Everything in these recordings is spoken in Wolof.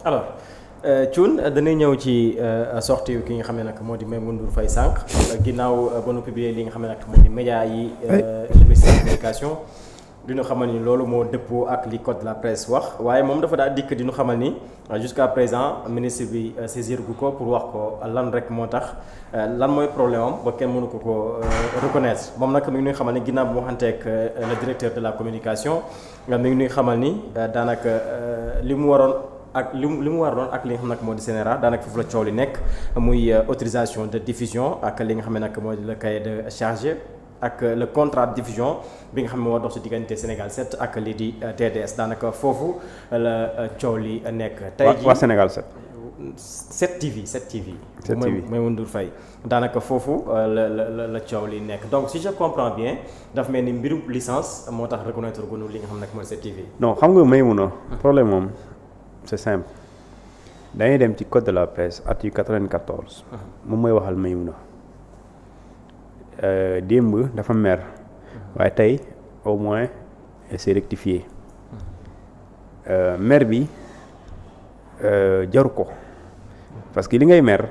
alors Thioune dañuy ñëw ci sortie ki nga xam ne nag moo di Maimouna Ndour Faye sànq ginnaaw ba nu publier li nga xam ne nag moo di média yi le ministère de communication di ñu xamal ni loolu moo dëppoo ak li code de la presse wax waaye moom dafa daal dikk di ñu xamal ni jusqu'à présent ministre bi saisir gu ko pour wax ko lan rek moo tax lan mooy problème am ba kenn mënu ko reconnaître moom nag mi ngi nuy xamal ni ginnaaw bu mu waxanteeg le directeur de la communication mi ngi nuy xamal ni daanaka li mu waroon ak li mu war doon ak li nga xam nag moo di CNRA daanaka foofu la coow li nekk muy autorisation de diffusion ak li nga xam ne nag moo di le cahier de charge ak le contrat de diffusion bi nga xam ne moo dox ci diggante Sénégal 7 ak lii di TDS daanaka foofu la coow li nekk. tey jii waa Sénégal 7. 7 TV 7 TV. 7 TV Maimouna Ndour Faye daanaka foofu la coow li nekk donc si je comprends bien daf mel ni mbirum licence moo tax reconnaître gunu li nga xam nag mooy 7 TV. non xam nga Maimouna problème moom. c'est simple dañuy dem ci code de la presse article 94 moom mooy waxal Maimouna démb dafa mer waaye tey au moins c'est rectifié mer bi jaru ko parce que li ngay mer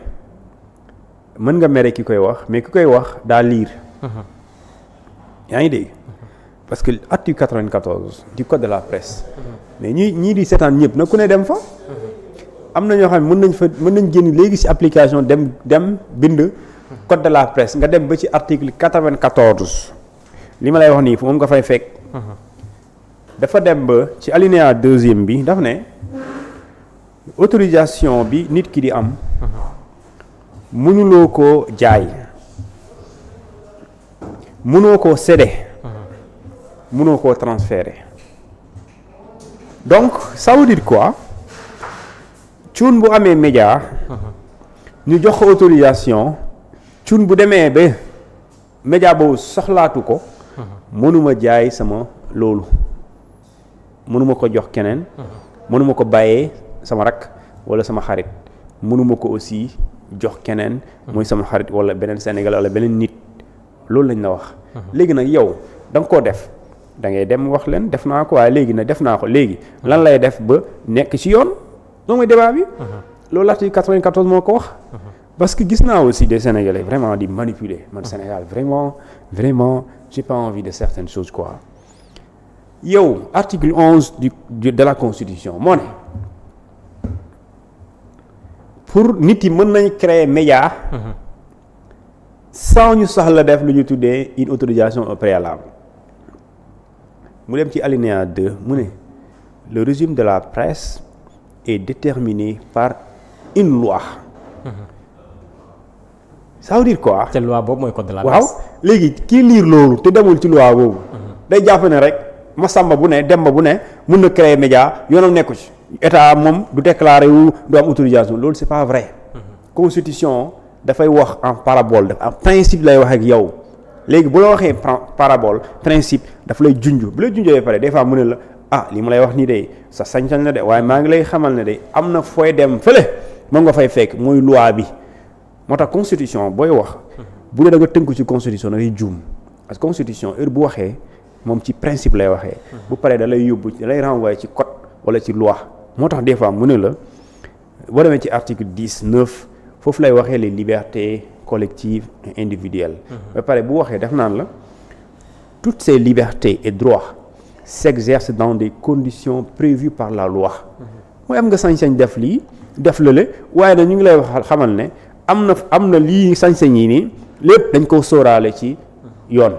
mën nga mere ki koy wax mais ki koy wax daa liir yaa ngi dégg parce que article 94 du code de la presse mais ñii di seetaan ñëpp na ku ne dem fa am na ñoo xam ne mën nañ génn léegi ci application dem bind code de la presse nga dem ba ci article 94 li ma lay wax nii moom nga fay fekk dafa dem ba ci alinéa 2e bi daf ne autorisation bi nit ki di am mënuloo koo jaay mënoo koo céder mënoo koo transférer donc ça veut dire quoi Thioune bu amee média ñu jox ko autorisation Thioune bu demee ba média boobu soxlaatu ko mënuma jaay sama loolu mënuma ko jox keneen mënuma ko bàyyee sama rakk wala sama xarit mënuma ko aussi jox keneen mooy sama xarit wala beneen Sénégal wala beneen nit loolu lañ la wax léegi nag yow da nga koo def da ngay dem wax leen def naa ko waaye léegi nag def naa ko léegi lan lay def ba nekk ci yoon loolu mooy débat bi loolu l'article 94 moo ko wax parce que gis naa aussi des Sénégalais vraiment di manipuler man Sénégal vraiment j'ai pas envie de certaines choses quoi yow article 11 de la constitution moo ne pour nit yi mën nañ créer média sans ñu soxla def lu ñu tuddee une autorisation au préalable mu dem ci alinéa 2 mu ne le régime de la presse est déterminé par une loi ça veut dire quoi. te loi boobu mooy code de la presse. waaw léegi kii liir loolu te demul ci loi boobu. day jàpp ne rek Masamba bu ne Demba bu ne mun na créer média yoonam nekku ci état moom du déclarer wu du am autorisation loolu c'est pas vrai. constitution dafay wax en parabole daf en principe lay wax ak yow léegi bu la waxee parabole principe daf lay junj bu lay junjee pare des fois mu ne la ah li ma lay wax nii de sa sañ-sañ la de waaye maa ngi lay xamal ne de am na fooy dem fële moom nga fay fekk mooy loi bi. moo tax constitution booy wax bu dee da nga tënku ci constitution da ngay juum parce que constitution heure bu waxee moom ci principe lay waxee bu paree da lay yóbbu da lay renvoyer ci code wala ci loi moo tax des fois mu ne la boo demee ci article 19 foofu lay waxee les libertés collectives et individuelles ba pare bu waxee def naan la toutes ces libertés et droits s'exercent dans des conditions prévues par la loi mooy am nga sañ-sañ def lii def lële waaye nag ñu ngi lay wax xamal ne am na lii sañ-sañ yi nii lépp dañ ko sóoraale ci yoon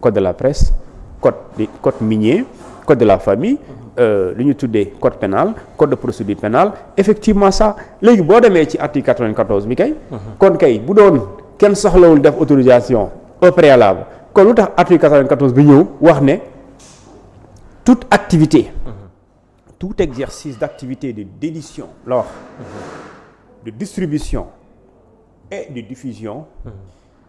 code de la presse code minier code de la famille lu ñu tuddee code pénal code de procédure pénale effectivement ça léegi boo demee ci article 94 bi kay kon kay bu doon kenn soxlawul def autorisation au préalable kon lu tax article 94 bi ñëw wax ne toute activité tout exercice d'activité de d'édition la wax de distribution et de diffusion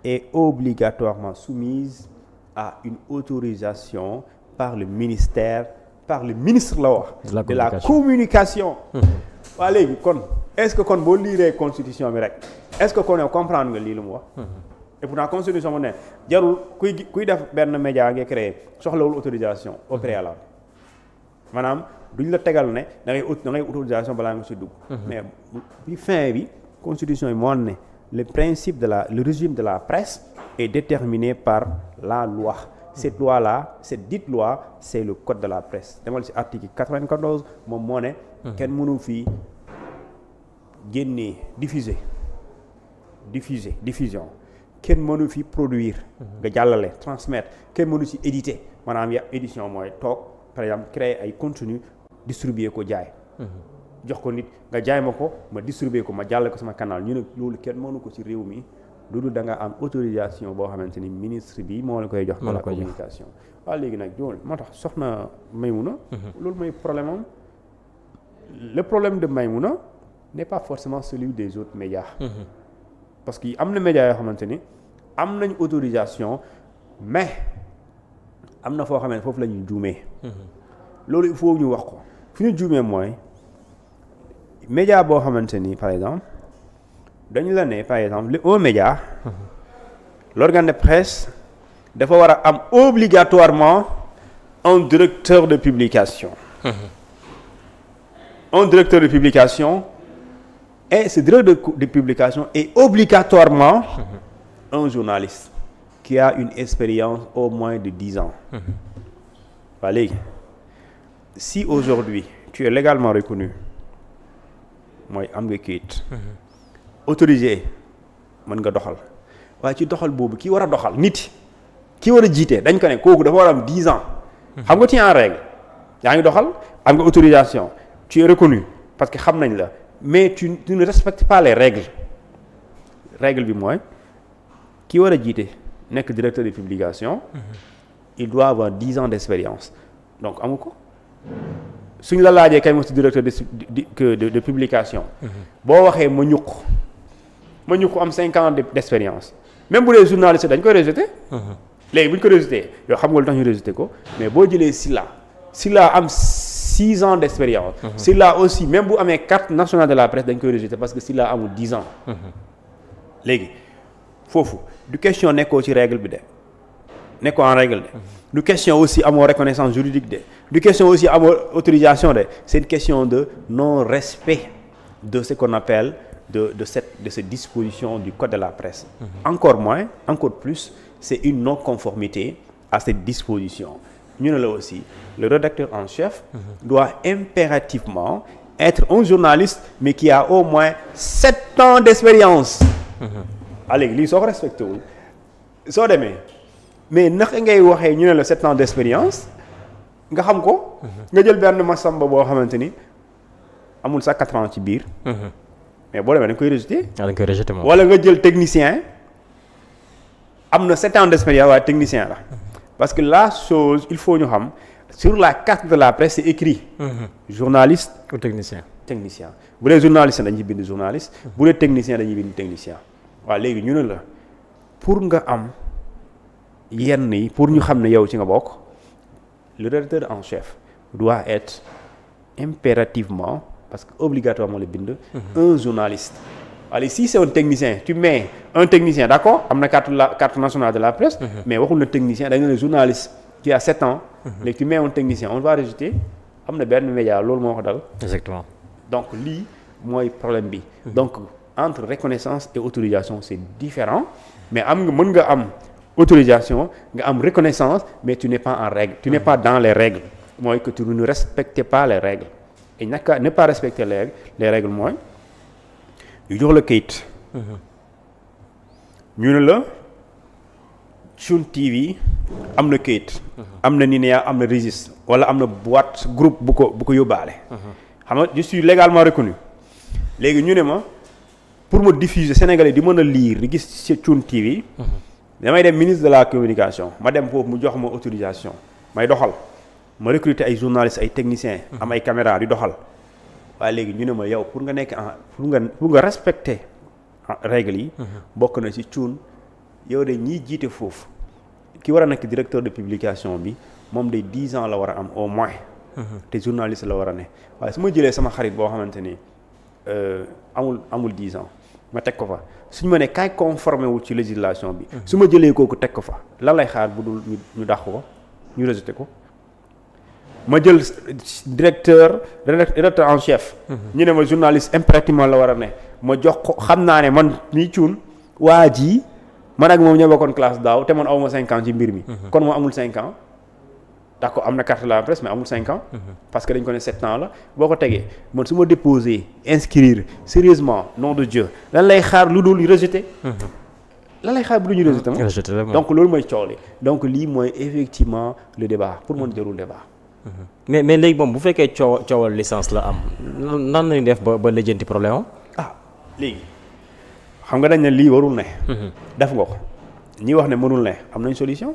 est obligatoirement soumise à une autorisation par le ministre la wax de la communication waa léegi kon est-ce que kon boo liiree constitution bi rek est-ce que kon yow comprendre nga lii lu mu wax et pourtant constitution mu ne jarul kuy def benn média nga créé soxlawul autorisation au préalable maanaam duñ la tegal ne da ngay autorisation balaa nga si dugg. mais bi fin bi constitution yi moo ne le principe le régime de la presse est déterminé par la loi. Cette loi-là, cette dite loi, c'est le code de la presse. demal ci article 94 moom moo ne. kenn mënu fii génnee diffusion kenn mënu fi produire. nga jàllale transmettre kenn mënu ci éditer maanaam édition mooy toog par exemple créer ay contenu distribuer ko jaay. jox ko nit nga jaay ma ko ma distribuer ko ma jàllale ko sama canal ñu ne loolu kenn mënu ko ci réew mi. loolu da nga am autorisation boo xamante ni ministre bi moo la koy jox. moo la koy jox communication. waaw léegi nag loolu moo tax soxna Maïmouna. loolu mooy problème am. le problème de Maïmouna n'est pas forcément celui des autres médias. parce que am na médias yoo xamante ni am nañ autorisation mais am na foo xamante ne foofu la ñuy juumee. loolu il faut ñu wax ko fi ñu juumee mooy média boo xamante ni par exemple. dañu la ne par exemple un média l'organe de presse dafa war a am obligatoirement un directeur de publication. Un directeur de publication et ce directeur de publication est obligatoirement un journaliste qui a une expérience au moins de 10 ans. waa léegi si aujourd'hui tu es légalement reconnu mooy am nga kayit autorisé mën nga doxal waaye ci doxal boobu ki war a doxal nit ki war a jiite dañ ko ne kooku dafa war a am 10 ans. xam nga tu es en règle yaa ngi doxal am nga autorisation tu es reconnu parce que xam nañ la mais tu ne respectes pas les règles règle bi mooy ki war a jiite nekk directeur de publication. il doit avoir 10 ans d'expérience donc amu ko suñ la laajee kay mo si directeur de publication. boo waxee ma ñuq am 5 ans d'expérience même bu dee journaliste dañ koy rejeter. léegi bu ñu ko rejeter yow xam nga lu tax ñu rejeter ko mais boo jëlee Silla am 6 ans d'expérience. Silla aussi même bu amee carte nationale de la presse dañ koy rejeter parce que Silla amul 10 ans. léegi foofu du question nekkoo ci règle bi de nekkoo en règle de. du question aussi amoo reconnaissance juridique de. du question aussi amoo autorisation de. c'est une question de non-respect de ce qu'on appelle de cette disposition du code de la presse. Encore plus, c'est une non-conformité à cette disposition. Nous là aussi, le rédacteur en chef doit impérativement être un journaliste mais qui a au moins 7 ans d'expérience. Allez, lii soo ko respecté wul soo demee mais naka ngay waxee ñu ne la 7 ans d'expérience nga xam ko. nga jël benn Massamba boo xamante ni amul sax 4 ans ci biir. mais boo demee dañ koy rejeter. dañ koy rejeter moom. wala nga jël technicien am na 7 ans d'expérience waaye technicien la. parce que la chose il faut ñu xam sur la carte de la presse c'est écrit. journaliste ou technicien. bu dee journaliste dañuy bind journaliste. bu dee technicien dañuy bind technicien. waaw léegi ñu ne la pour nga am yenn yi pour ñu xam ne yow ci nga bokk le rédacteur en chef doit être impérativement parce que obligatoirement le bind un journaliste. allez si c'est un technicien tu mets un technicien d'accord am na carte nationale de la presse. mais waxul na technicien dañu ne journaliste qui a 7 ans. léegi tu mets un technicien on va rejeter am na benn média loolu moo ko dal. exactement. donc lii mooy problème bi. donc entre reconnaissance et autorisation c'est différent mais mën nga am autorisation nga am reconnaissance mais tu n'es pas en règle tu n'es pas dans les règles mooy que tu ne respectes pas les règles et ne pas respecter les règles mooy ñu jox la kayit ñu ne la Thioune TV am na kayit am na NINEA am na registre wala am na boîte groupe bu ko yóbbaale xam nga je suis légalement reconnu léegi ñu ne ma pour ma diffuser Sénégalais di mën a lire di gis ci Thioune TV damay dem ministre de la communication ma dem foofu mu jox ma autorisation may doxal ma recruter ay journalistes ay techniciens am ay caméras di doxal waaye léegi ñu ne ma yow pour nga nekk pour nga respecter règles yi bokk na ci Thioune yow de ñiy jiite foofu ki war a nekk directeur de publication bi moom de 10 ans la war a am au moins te journaliste la war a ne waaye su ma jëlee sama xarit boo xamante ni amul 10 ans ma teg ko fa suñu ma ne kaay conformé wu ci législation bi su ma jëlee kooku teg ko fa lan lay xaar bu dul ñu dàq ko ñu rejeté ko ma jël directeur en chef. ñu ne ma journaliste impérativement la war a ne ma jox ko xam naa ne man mii cuun waa ji man ak moom ñoo bokkoon classe daaw te man awma 5 ans ci mbir mi. kon moo amul 5 ans. d'accord am na carte de la presse mais amul 5 ans. parce que dañ ko ne 7 ans la boo ko tegee man su ma déposé inscrire sérieusement nom de Dieu lan lay xaar lu dul rejeté. lan lay xaar bu dul ñu rejeté moom. donc loolu mooy coow li donc lii mooy effectivement le débat pour man jarul débat. mais léegi moom bu fekkee coowal licence la am nan lañu def ba lijjanti problème am. léegi xam nga dañ ne lii warul ne. def nga ko ñi wax ne mënul ne am nañ solution.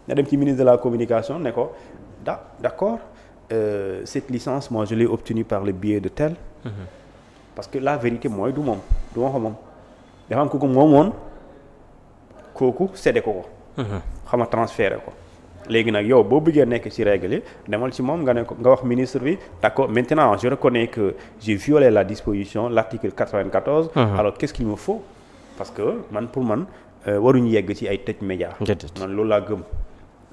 nga dem ci ministre de la communication ne ko d'accord cette licence moi je l'ai obtenue par le biais de tel. parce que la vérité mooy du moom du ma ko moom dafa am ku ko moomoon kooku séddee ko. xam nga transféré ko. léegi nag yow boo bëggee nekk ci règle yi demal ci moom nga ne ko nga wax ministre bi d'accord maintenant je reconnais que j'ai violé la disposition l'article 94. Alors qu'est-ce qu'il me faut parce que pour man waruñu yegg ci ay tëj média man loolu laa gëm.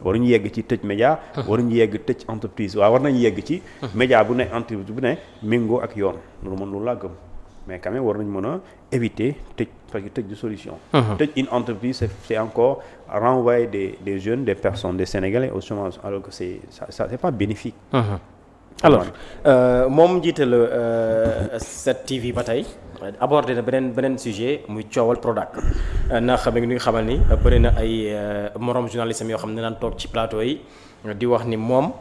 waruñu yegg ci tëj média waruñu yegg tëj entreprise waaw war nañu yegg ci média bu ne entreprise bu ne méngoo ak yoon loolu laa gëm mais quand même war nañu mën a éviter tëj parce que tëj de solution tëj une entreprise c'est encore renvoyer des jeunes des personnes des Sénégalais au chômage alors que c'est pas bénéfique. alors moom jiite la 7TV ba tey abordé na beneen sujet muy coowal Prodac ndax xam nga xamal ni bëri na ay morom journaliste yoo xam ne daan toog ci plateau yi di wax ni moom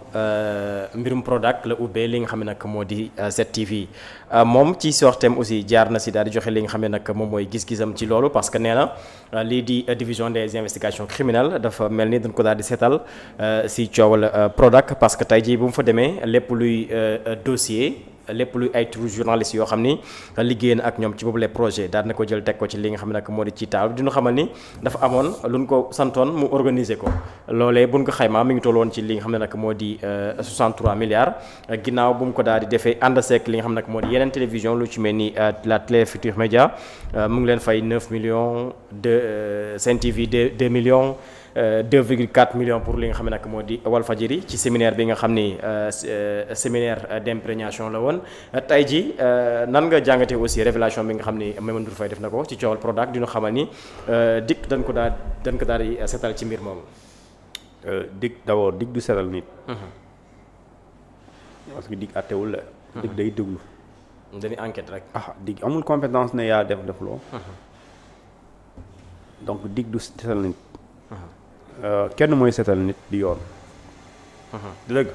mbirum Prodac la ubbee li nga xam ne nag moo di 7TV moom ci sorteem aussi jaar na si daal di joxe li nga xam ne nag moom mooy gis-gisam ci loolu parce que nee na lii di division des investigations criminelles dafa mel ni dañ ko daal di seetal si coowal Prodac parce que tey jii bu mu fa demee lépp luy dossier. lépp luy ay turu journaliste yoo xam ni liggéey na ak ñoom ci boobu les projets daal na ko jël teg ko ci li nga xam ne nag moo di ci taal di ñu xamal ni dafa amoon lu ñu ko santoon mu organiser ko loolee bu ñu ko xaymaa mi ngi toll woon ci li nga xam ne nag moo di 63 milliards ginnaaw bu mu ko daal di defee ànd seek li nga xam ne nag moo di yeneen télévision lu ci mel ni la Télé Futurs Médias mu ngi leen fay 9 millions de Sen TV 2 millions 2,4 millions pour li nga xam ne nag moo di Walfadjri ci séminaire bi nga xam ni séminaire d'imprégnation la woon tey ji nan nga jàngatee aussi révélation bi nga xam ni Maimouna Ndour Faye def na ko ci coowal Prodac dina xamal ni DIC dañ ko daal di seetal ci mbir moomu. DIC d'abord DIC du seetal nit. parce que DIC àttewul la. DIC day déglu. dañuy enquête rek. DIC amul compétence ne yaa def loo. donc DIC du seetal nit. kenn mooy seetal nit di yoon. di dëgg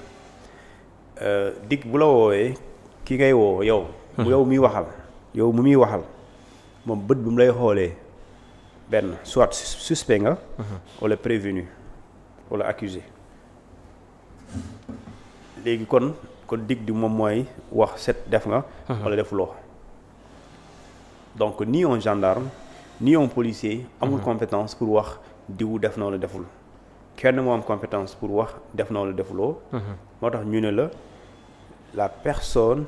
DIC bu la woowee ki ngay woo yow. bu yow muy waxal yow mu muy waxal moom bët bi mu lay xoolee benn soit suspect nga. wala prévenu wala accusé léegi kon DIC di moom mooy wax set def nga. wala defuloo donc ni un gendarme ni un policier. amul compétence pour wax. diw def na wala deful kenn moo am compétence pour wax def na wala defuloo. moo tax ñu ne la personne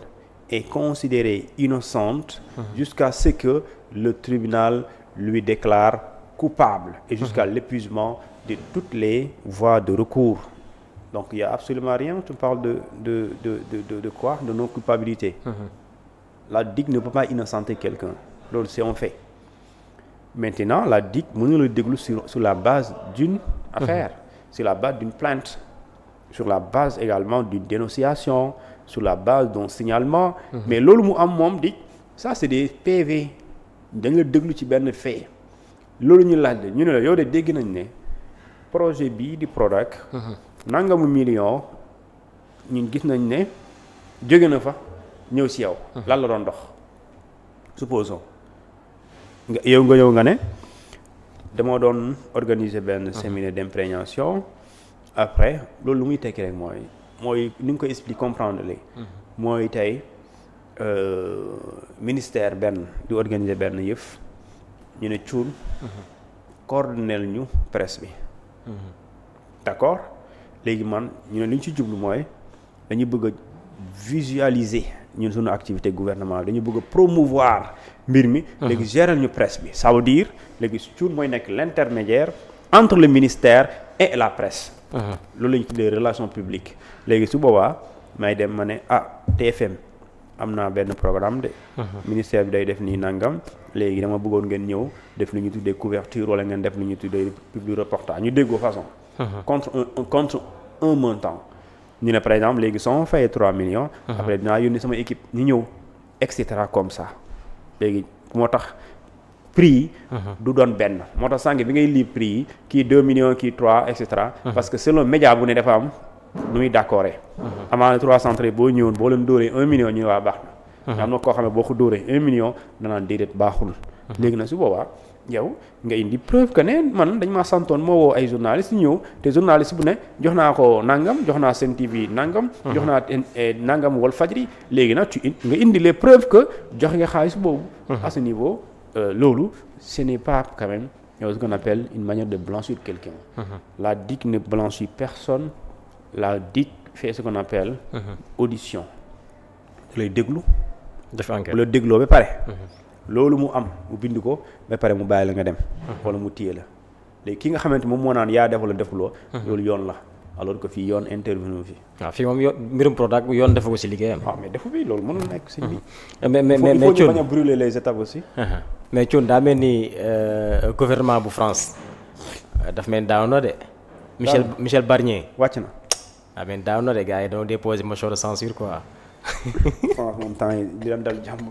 est considérée innocente. jusqu'à ce que le tribunal lui déclare coupable. et jusqu'à l'épuisement de toutes les voies de recours. donc il y a absolument rien tu parles de quoi de non culpabilité. la DIC ne peut pas innocenter quelqu'un loolu c'est un fait. Maintenant la DIC mën na la déglu sur la base d'une affaire, sur la base d'une plainte, sur la base également d'une dénonciation, sur la base d'un signalement. mais loolu mu am moom DIC ça c'est des PV dañ la déglu ci benn fait loolu ñu laaj ñu ne la yow de dégg nañ ne projet bii di Prodac nangamu million ñun gis nañ ne jóge na fa ñëw ci yow lan la doon dox supposons yow nga ñëw nga ne dama doon organiser benn séminaire d'imprégnation après loolu lu muy tekki rek mooy ni nga ko explique comprendre léegi mooy tey ministère benn di organiser benn yëf ñu ne cuun coordonnel ñu presse bi d'accord léegi man ñu ne li ñu ci jublu mooy dañu bëgg a visualiser ñun suñu activité gouvernement dañu bëgg a promouvoir mbir mi léegi gérer ñu presse bi ça veut dire léegi cuun mooy nekk l'intermédiaire entre le ministère et la presse. loolu la ñu tuddee relations publiques léegi su boobaa may dem ma ne TFM am naa benn programme de. ministère bi day def nii nangam léegi dama bëggoon ngeen ñëw def lu ñu tuddee couverture wala ngeen def lu ñu tuddee public reportage ñu déggoo façon. contre un montant. ñu ne par exemple léegi soo ma fayee 3 millions. après dinaa yónni sama équipe ñu ñëw et cetera comme ça léegi moo tax. prix yi du doon benn moo tax sànq bi ngay lire prix yi kii 2 millions kii 3 et cetera. parce que selon média bu ne dafa am nu muy d'accordé. amaana 313 boo ñëwoon boo leen dóoree 1 million ñu ne waa baax na. am na koo xam ne boo ko dóoree 1 million danaan déedéet baaxul. léegi nag su boobaa yow nga indi preuve que ne man dañ maa santoon moo woo ay journalistes ñëw te journaliste bu ne jox naa ko nangam jox naa Sen TV nangam. jox naa nangam Walfadjri léegi nag nga indi les preuves que jox nga xaalis boobu. à ce niveau. loolu ce n'est pas quand même ce qu'on appelle une manière de blanchir quelqu'un. La DIC ne blanchit personne. La DIC fait ce qu'on appelle audition. lay déglu. def enquête bu la dégloo ba pare. loolu mu am mu bind ko ba pare mu bàyyi la nga dem. wala mu téye la léegi ki nga xamante moom moo naan yaa def wala defuloo. loolu yoon la alors que fii yoon intervenu fi. waaw fii moom mbirum Prodac yoon defu ko ci liggéeyam. mais defu bi loolu mënul nekk sëñ bi. mais il faut ñu bañ a brûler les étapes aussi. mais Thioune daa mel ni gouvernement bu France daf mel ni daaw na de. Michel Barnier. wàcc na. daa mel ni daaw na de gars yi dañoo déposé motion de censure quoi. France moom temps yi di leen dal jàmm.